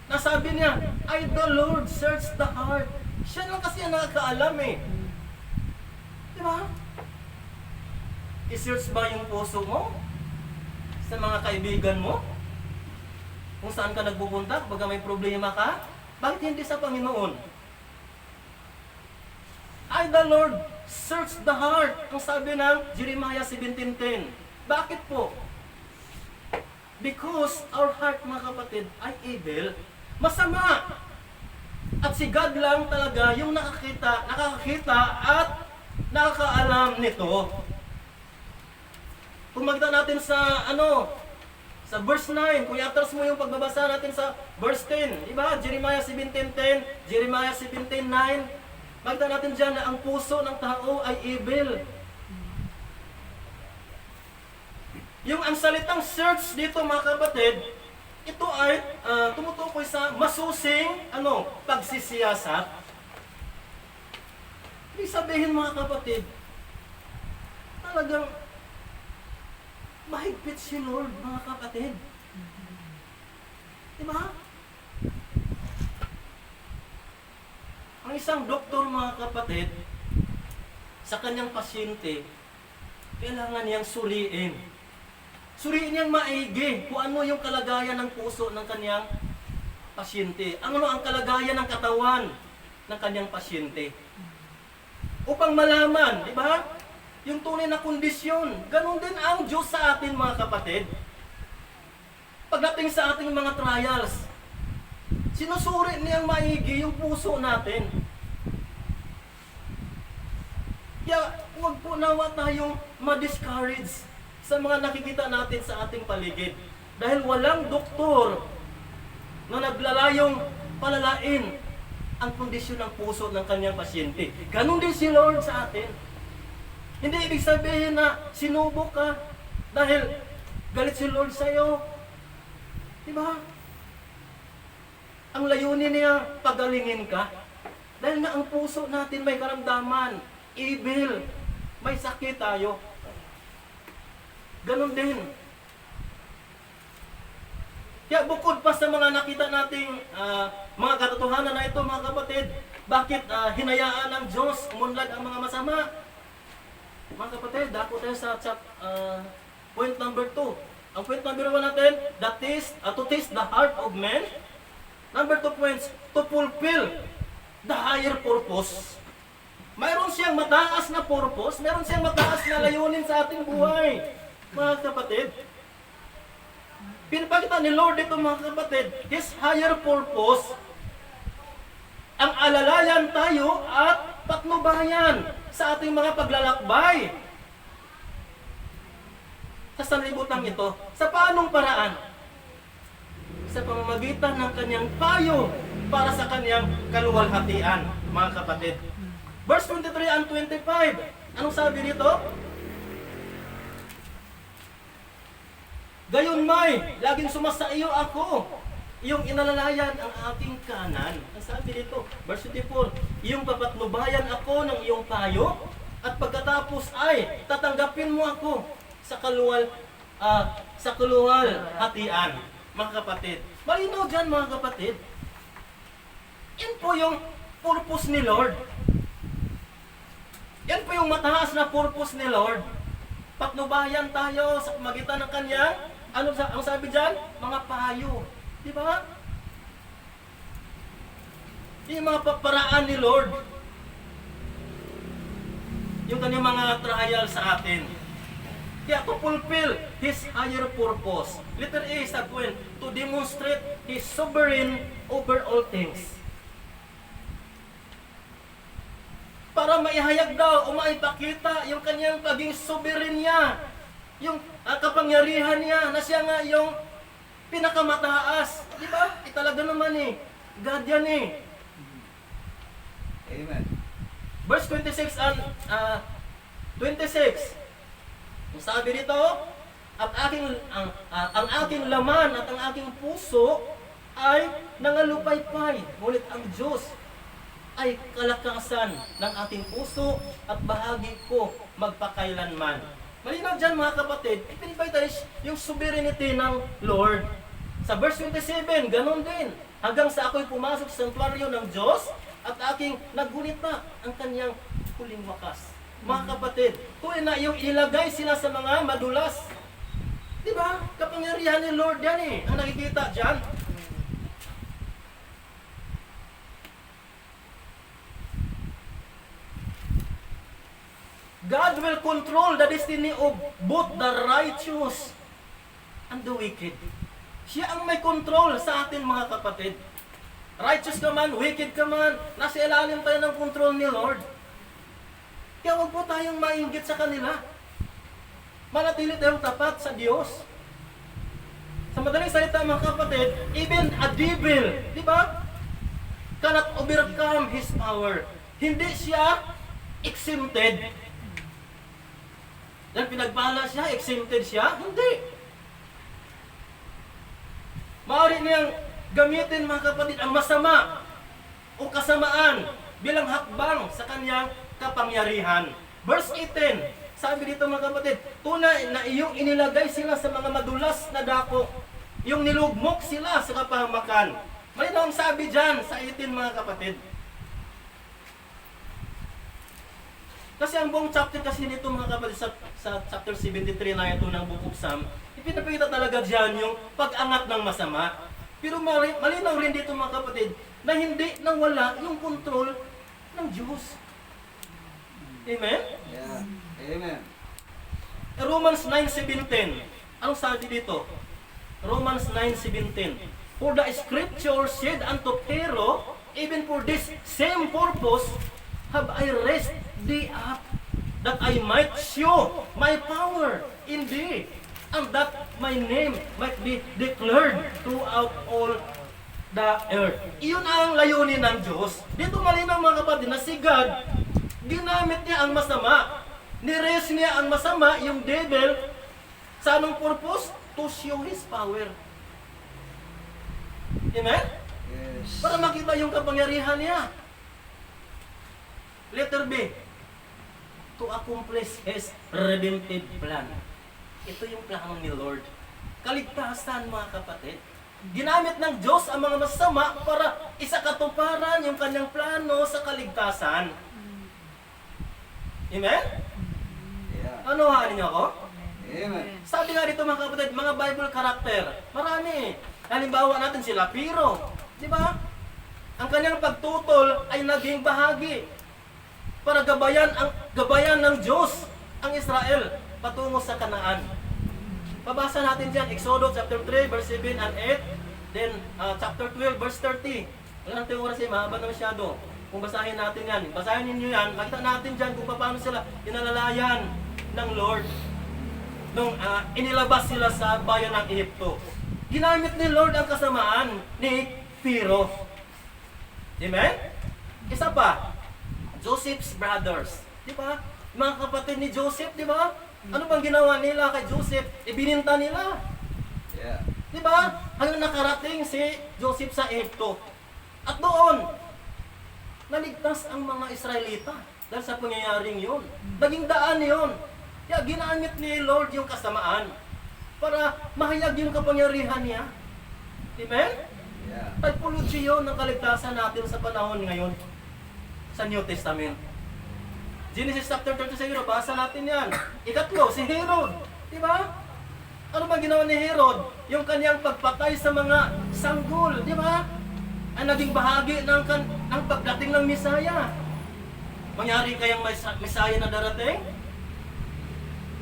nasabi niya, I the Lord search the heart. Siya lang kasi ang nakakaalam Di ba? I-search ba yung puso mo? Sa mga kaibigan mo? Kung saan ka nagpupunta, baga may problema ka? Bakit hindi sa Panginoon? I the Lord search the heart. Ang sabi ng Jeremiah 17:10. Bakit po? Because our heart, mga kapatid, ay evil, masama. At si God lang talaga yung nakakakita at nakakaalam nito. Kung magkita natin sa sa verse 9, kung i-atras mo yung pagbabasa natin sa verse 10, di ba? Jeremiah 17:10, Jeremiah 17:9, magkita natin dyan na ang puso ng tao ay evil. Yung ang salitang search dito, mga kapatid, ito ay tumutukoy sa masusing pagsisiyasat. Ibig sabihin, mga kapatid, talagang mahigpit si Lord, mga kapatid. Diba? Ang isang doktor, mga kapatid, sa kanyang pasyente, kailangan niyang suriin. Suriin niyang maigi kung ano yung kalagayan ng puso ng kanyang pasyente. Ano ang kalagayan ng katawan ng kanyang pasyente. Upang malaman, di ba? Yung tunay na kondisyon. Ganon din ang Diyos sa atin, mga kapatid. Pagdating sa ating mga trials, sinusuri niyang maigi yung puso natin. Kaya huwag po nawa tayong ma-discourage sa mga nakikita natin sa ating paligid. Dahil walang doktor na naglalayong palalain ang kondisyon ng puso ng kanyang pasyente. Ganon din si Lord sa atin. Hindi ibig sabihin na sinubok ka dahil galit si Lord sa iyo. Diba? Ang layunin niya, pagalingin ka. Dahil nga ang puso natin may karamdaman, evil, may sakit tayo. Ganon din. Kaya bukod pa sa mga nakita nating mga katotohanan na ito, mga kapatid, bakit hinayaan ng Diyos umunlad ang mga masama? Mga kapatid, dako tayo sa point number 2. Ang point number 1 natin, to taste the heart of man. Number 2 points, to fulfill the higher purpose. Mayroon siyang mataas na purpose, mayroon siyang mataas na layunin sa ating buhay. Mga kapatid, pinapakita ni Lord dito, mga kapatid, His higher purpose, ang alalayan tayo at patnubayan sa ating mga paglalakbay sa sanlibutan ito. Sa paanong paraan? Sa pamamagitan ng kanyang payo para sa kanyang kaluwalhatian, mga kapatid. Verse 23 and 25, anong sabi dito? Gayon may, laging sumasaiyo ako, iyong inalalayan ang aking kanan. Ang sabi dito, verse 24, iyong papatnubayan ako ng iyong payo, at pagkatapos ay tatanggapin mo ako sa kaluwal hatian. Mga kapatid, malinaw dyan, mga kapatid. Yan po yung purpose ni Lord. Yan po yung mataas na purpose ni Lord. Patnubayan tayo sa magitan ng kanyang, ang sabi dyan? Mga payo. Di ba? Yung mga paraan ni Lord. Yung kanyang mga trial sa atin. Kaya to fulfill His higher purpose. Letter A is that point, to demonstrate His sovereign over all things. Para maihayag daw o maipakita yung kanyang paging sovereign niya. Yung kapangyarihan niya na siya nga yung pinakamataas. Di ba? Talaga naman God yan Amen. Verse 26 and 26. Ang sabi dito, ang aking laman at ang aking puso ay nangalupaypay. Ngunit ang Diyos ay kalakasan ng ating puso at bahagi ko magpakailanman. Malinaw dyan, mga kapatid, ipinipakita yung sovereignty ng Lord. Sa verse 27, ganon din. Hanggang sa ako'y pumasok sa santuaryo ng Diyos at aking naggunita ang kanyang huling wakas. Mga kapatid, tuloy na yung ilagay sila sa mga madulas. Diba? Kapangyarihan ni Lord yan ang nakikita dyan. God will control the destiny of both the righteous and the wicked. Siya ang may control sa atin mga kapatid. Righteous ka man, wicked ka man, nasa ilalim tayo ng control ni Lord. Kaya huwag po tayong mainggit sa kanila. Manatili tayong tapat sa Diyos. Sa madaling salita mga kapatid, even a devil, di ba? Cannot overcome his power. Hindi siya exempted. Dahil pinagbala siya, exempted siya? Hindi. Maaari niyang gamitin mga kapatid ang masama o kasamaan bilang hakbang sa kanyang kapangyarihan. Verse 18, sabi dito mga kapatid, tunay na iyong inilagay sila sa mga madulas na dako, yung nilugmok sila sa kapahamakan. May ang sabi dyan sa 18 mga kapatid. Kasi ang buong chapter kasi nito mga kapatid sa chapter 73 na ito ng Book of Psalm, ipinapakita talaga dyan yung pag-angat ng masama. Pero malinaw rin dito mga kapatid na hindi nawala yung control ng Diyos. Amen? Yeah. Amen. Romans 9:17. Anong sabi dito? Romans 9:17. For the scripture said unto Pharaoh, even for this same purpose have I raised thee up, that I might show my power in thee, and that my name might be declared throughout all the earth. Iyon ang layunin ng Diyos. Dito malinaw mga kapatid na si God, ginamit niya ang masama. Niraise niya ang masama, yung devil, sa anong purpose? To show His power. Amen? Yes. Para makita yung kapangyarihan niya. Letter B. To accomplish His redemptive plan. Ito yung plano ni Lord. Kaligtasan mga kapatid. Ginamit ng Diyos ang mga masama para isakatuparan yung kanyang plano sa kaligtasan. Amen? Yeah. Ano hahalin niyo ako? Amen. Sabi nga dito mga kapatid, mga Bible character, marami. Halimbawa natin sila, Piro. Di ba? Ang kanyang pagtutol ay naging bahagi para gabayan ng Diyos ang Israel patungo sa Kanaan. Pabasa natin dyan, Exodus chapter 3, verse 7 and 8. Then, chapter 12, verse 30. Wala natin oras eh, mahaba na masyado. Kung basahin natin yan, basahin ninyo yan, makita natin dyan kung paano sila inalalayan ng Lord nung inilabas sila sa bayan ng Egypto. Ginamit ni Lord ang kasamaan ni Pharaoh. Amen? Isa pa, Joseph's brothers. Di ba? Mga kapatid ni Joseph, di ba? Ano bang ginawa nila kay Joseph? Ibininta nila. Yeah. Di ba? Hanggang nakarating si Joseph sa Egypto. At doon, naligtas ang mga Israelita dahil sa pangyayaring yun. Naging daan yun. Kaya ginamit ni Lord yung kasamaan para mahayag yung kapangyarihan niya. Amen? Yeah. Typology yun ng kaligtasan natin sa panahon ngayon sa New Testament. Genesis chapter 30, basa natin yan. Ikatlo, si Herod. Diba? Ano ba ginawa ni Herod? Yung kanyang pagpatay sa mga sanggol. Diba? Ay naging bahagi ng pagdating ng Misaya. Mangyari kayang Misaya na darating?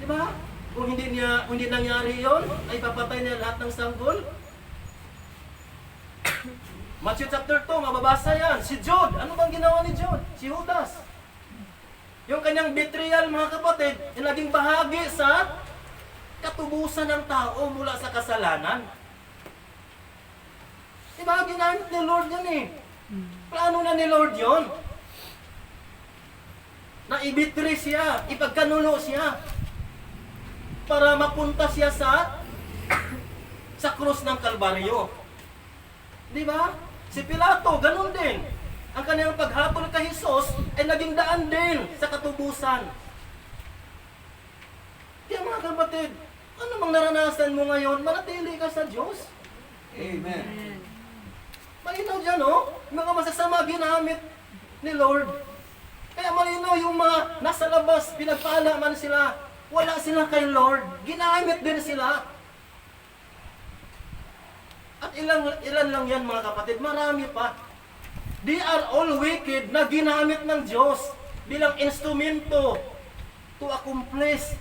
Diba? Kung hindi nangyari yon, ay papatay niya lahat ng sanggol. Matthew chapter 2, mababasa yan. Si Jude, ano bang ginawa ni Jude? Si Judas. Yung kanyang betrayal mga kapatid, ay naging bahagi sa katubusan ng tao mula sa kasalanan. Diba? Ginamit ni Lord yan eh. Plano na ni Lord yon. Na ibitray siya, ipagkanulo siya, para mapunta siya sa krus ng Kalbaryo. Di ba? Si Pilato, ganun din. Ang kanyang paghatol kay Jesus ay naging daan din sa katubusan. Kaya mga kapatid, ano mang naranasan mo ngayon, manatili ka sa Diyos. Amen. Malinaw dyan, oh. Mga masasama ginamit ni Lord. Kaya malinaw yung mga nasa labas, pinagpala man sila. Wala sila kay Lord. Ginamit din sila. At ilan lang yan mga kapatid, marami pa. They are all wicked na ginamit ng Diyos bilang instrumento to accomplish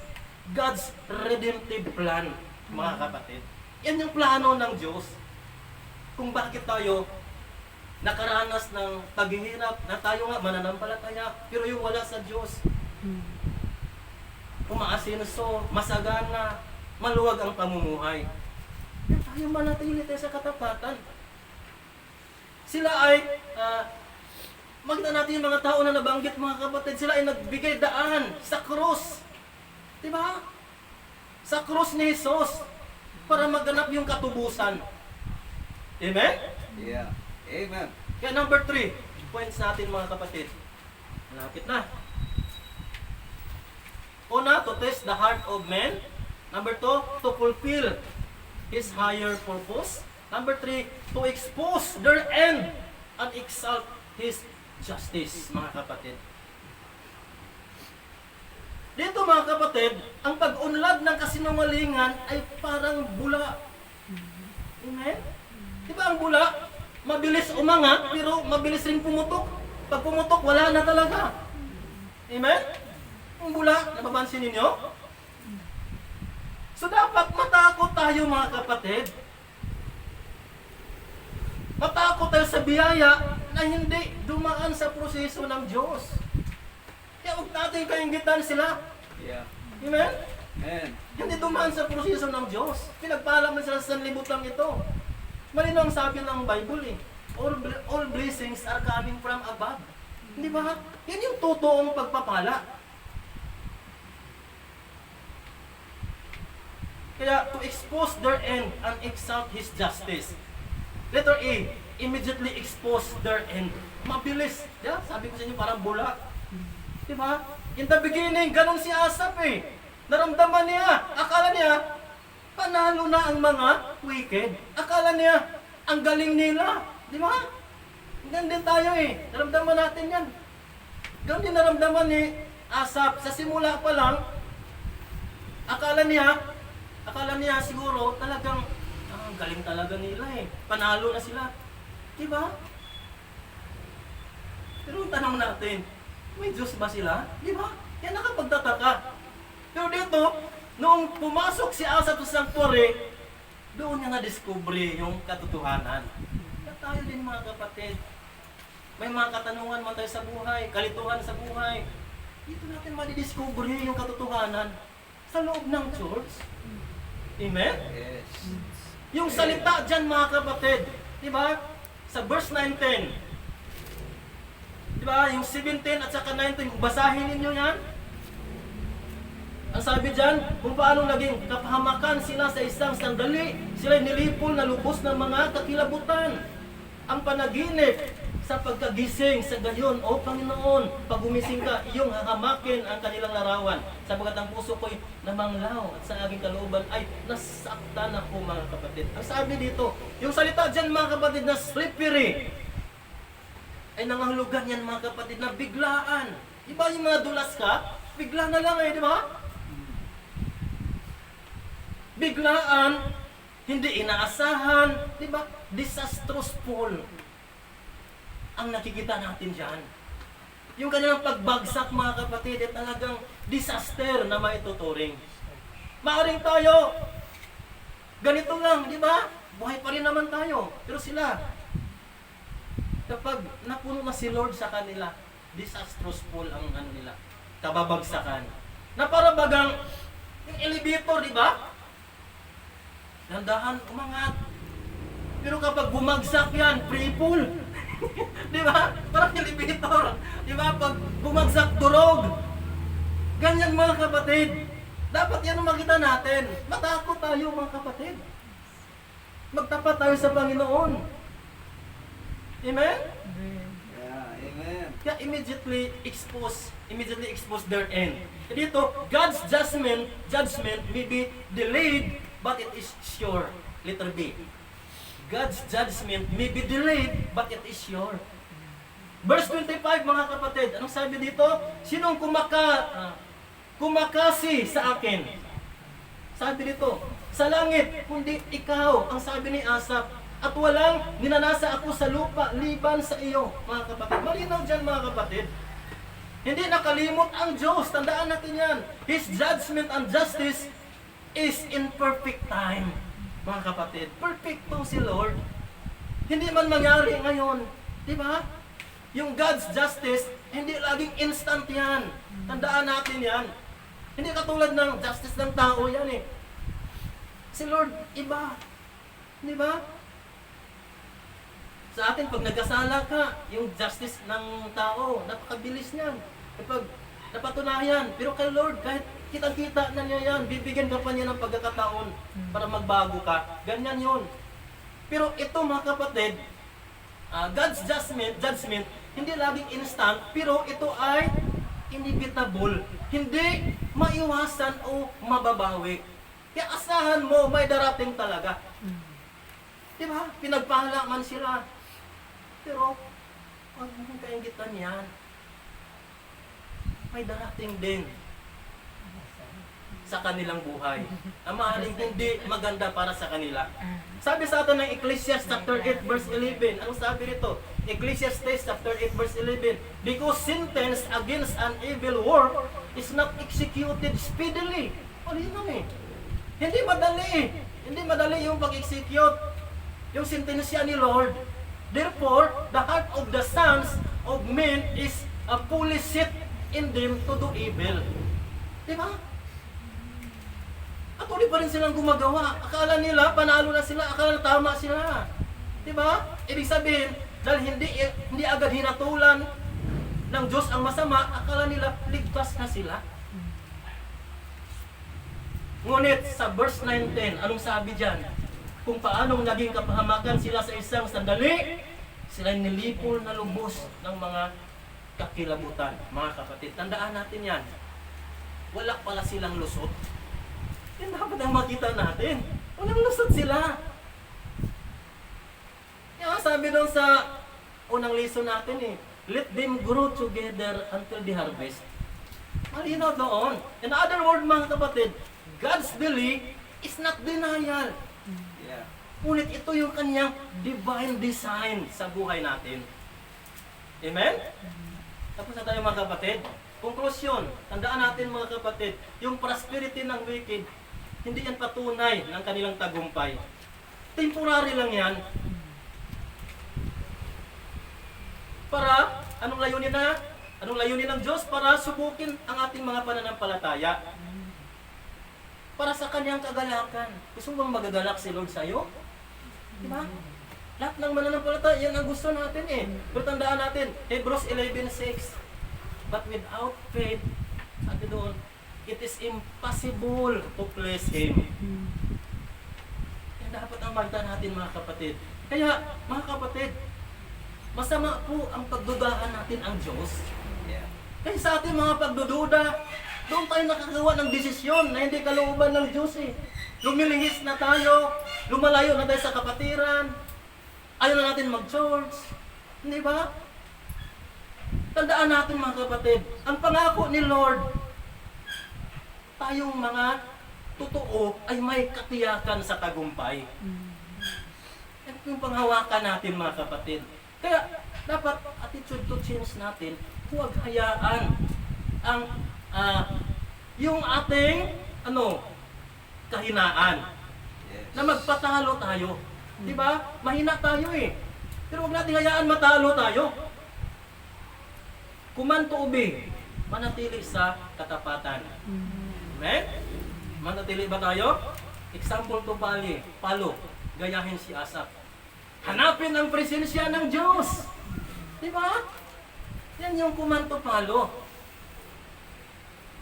God's redemptive plan, mga kapatid. Yan yung plano ng Diyos. Kung bakit tayo nakaranas ng paghihirap, na tayo nga mananampalataya, pero yung wala sa Diyos, umaasinso, masagana, maluwag ang pamumuhay. Yan tayo manatili tayo sa katapatan. Sila ay, makita natin yung mga tao na nabanggit, mga kapatid, sila ay nagbigay daan sa krus. Diba? Sa krus ni Jesus, para maganap yung katubusan. Amen? Yeah. Amen. Kaya number 3, points natin mga kapatid. Malapit na. Una, to test the heart of men. Number 2, to fulfill His higher purpose. Number 3, to expose their end and exalt His justice, mga kapatid. Dito mga kapatid, ang pag-unlad ng kasinungalingan ay parang bula. Amen? Di ba ang bula? Mabilis umangat, pero mabilis rin pumutok. Pag pumutok, wala na talaga. Amen? Ang bula, napapansin ninyo? So dapat matakot tayo mga kapatid. Matakot tayo sa biyaya na hindi dumaan sa proseso ng Diyos. Kaya huwag natin kainggitan sila. Yeah. Amen? Amen. Hindi dumaan sa proseso ng Diyos. Pinagpala mo sila sa sanlibutan ito. Malinaw ang sabi ng Bible eh. All blessings are coming from above. Hindi ba? Yan yung totoong pagpapala. Kaya to expose their end and exalt His justice. Letter A, immediately expose their end. Mabilis. Yeah, sabi ko sa inyo parang bula. Diba? In the beginning, ganun si Asaph eh. Naramdaman niya, akala niya, panalo na ang mga wicked. Akala niya, ang galing nila. Di ba? Ganun din tayo eh. Naramdaman natin yan. Ganun din naramdaman ni Asaph. Sa simula pa lang, akala niya siguro talagang, ang galing talaga nila eh. Panalo na sila. Di ba? Pero tanong natin, may Diyos ba sila? Di ba? Yan nakapagtataka. Pero dito, noong pumasok si Asaph sa sanctuary, doon niya na-discover yung katotohanan. At tayo din mga kapatid, may mga katanungan man tayo sa buhay, kalituhan sa buhay. Dito natin ma-discover yung katotohanan sa loob ng church. Amen? Yes. Yung salita dyan mga kapatid, di ba? Sa verse 19, diba? Yung 17 at saka 19, basahin ninyo yan. Ang sabi dyan, kung paano naging kapahamakan sila sa isang sandali, sila nilipol na lubos ng mga kakilabutan. Ang panaginip sa pagkagising sa gayon, O Panginoon, pag gumising ka, iyong hahamakin ang kanilang larawan. Sapagkat ang puso ko'y namanglaw at sa aking kalooban ay nasaktan ako mga kapatid. Ang sabi dito, yung salita dyan mga kapatid na slippery, ay nangahulugan yan mga kapatid na biglaan. Di ba yung mga dulas ka? Bigla na lang di ba? Biglaan, hindi inaasahan, di ba? Disastrous fall ang nakikita natin dyan. Yung kanilang pagbagsak mga kapatid ay talagang disaster na maituturing. Maaring tayo, ganito lang, di ba? Buhay pa rin naman tayo. Pero sila, kapag napuno na si Lord sa kanila, disastrous fall ang nila, kababagsakan. Na para bagang yung elevator, di ba? Dandahan, umangat. Pero kapag bumagsak yan, free fall. Di ba? Parang elevator. Di ba? Pag bumagsak, durog. Ganyan mga kapatid. Dapat yan ang makita natin. Matakot tayo mga kapatid. Magtapat tayo sa Panginoon. Amen? Yeah. Amen. Kaya immediately expose their end. Dito, God's judgment may be delayed, but it is sure. Letter B. God's judgment may be delayed, but it is sure. Verse 25, mga kapatid, anong sabi dito? Sinong kumakasi sa akin? Sabi dito, sa langit, kundi ikaw, ang sabi ni Asaph, at walang ninanasa ako sa lupa, liban sa iyo, mga kapatid. Malinaw dyan, mga kapatid. Hindi nakalimot ang Diyos. Tandaan natin yan. His judgment and justice is in perfect time. mga kapatid, perfecto si Lord. Hindi man mangyari ngayon, di ba? Yung God's justice, hindi laging instant yan. Tandaan natin yan. Hindi katulad ng justice ng tao yan eh. Si Lord, iba. Di ba? Sa atin, pag nagkasala ka, yung justice ng tao, napakabilis niyan. Kapag napatunayan. Pero kay Lord, kahit kitang-kita na niya yan, bibigyan ka pa niya ng pagkakataon para magbago ka. Ganyan yun. Pero ito mga kapatid, God's judgment, hindi laging instant, pero ito ay inevitable. Hindi maiwasan o mababawi. Kaya asahan mo, may darating talaga. Di ba? Pinagpala man sila. Pero, huwag mong kaingitan yan. May darating din sa kanilang buhay. Ang maaaring hindi maganda para sa kanila. Sabi sa atin ng Ecclesiastes chapter 8 verse 11. Anong sabi rito? Ecclesiastes chapter 8 verse 11. Because sentence against an evil work is not executed speedily. Malinaw eh. Hindi madali eh. Hindi madali yung pag-execute. Yung sentensya ni Lord. Therefore, the heart of the sons of men is fully set in them to do evil. Diba? At tuloy pa rin silang gumagawa. Akala nila, panalo na sila. Akala tama sila. Diba? Ibig sabihin, dahil hindi agad hinatulan ng Diyos ang masama, akala nila, ligtas na sila. Ngunit sa verse 19, anong sabi dyan? Kung paanong naging kapahamakan sila sa isang sandali, sila'y nilipol na lubos ng mga kakilabutan. Mga kapatid, tandaan natin yan. Wala pala silang lusot. Yan dapat ang makita natin. Walang lusot sila. Yan, sabi doon sa unang lesson natin eh, let them grow together until the harvest. Malinaw doon. In other words, mga kapatid, God's belief is not denial. Yeah. Ngunit ito yung kanyang divine design sa buhay natin. Amen? Tapos na tayo mga kapatid. Konklusyon, tandaan natin mga kapatid, yung prosperity ng wicked, hindi yan patunay ng kanilang tagumpay. Temporary lang yan. Para, anong layunin na? Anong layunin ng Diyos? Para subukin ang ating mga pananampalataya. Para sa kanyang kagalakan. Gusto mo bang magagalak si Lord sa'yo? Diba? Lahat ng mananampalataya, yan ang gusto natin eh. Pero tandaan natin, Hebrews 11:6, but without faith, sabi doon, it is impossible to please Him. Yan dapat ang magda natin mga kapatid. Kaya, mga kapatid, masama po ang pagdudahan natin ang Diyos. Yeah. Kaya sa ating mga pagdududa, doon tayo nakagawa ng desisyon na hindi kalooban ng Diyos eh. Lumilingis na tayo, lumalayo na tayo sa kapatiran, ayaw na natin mag-church. Hindi ba? Tandaan natin mga kapatid, ang pangako ni Lord, tayong mga totoo ay may katiyakan sa tagumpay. Yan yung panghawakan natin mga kapatid. Kaya dapat attitude to change natin, huwag hayaan ang yung ating kahinaan Yes. na magpatalo tayo. Di ba? Mahina tayo eh. Pero huwag natin hayaan matalo tayo. Kumanto ube, manatili sa katapatan. Amen? Manatili ba tayo? Example to palo, gayahin si Asaph. Hanapin ang presensya ng Diyos. Di ba? Yan yung kumanto palo.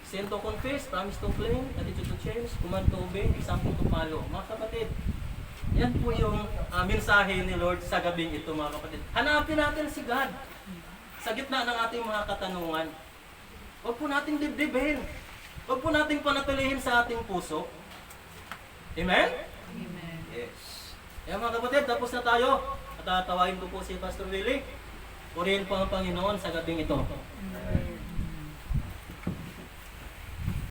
Sin to confess, promise to claim, attitude to change, command to obey, example to follow. Mga kapatid, yan po yung mensahe ni Lord sa gabing ito mga kapatid. Hanapin natin si God sa gitna ng ating mga katanungan. Huwag po nating dibdibin. Huwag po nating panatilihin sa ating puso. Amen? Amen. Yes. Yan mga kapatid, tapos na tayo. At tatawagin ko po si Pastor Willie. Purihin po ang Panginoon sa gabing ito. Amen.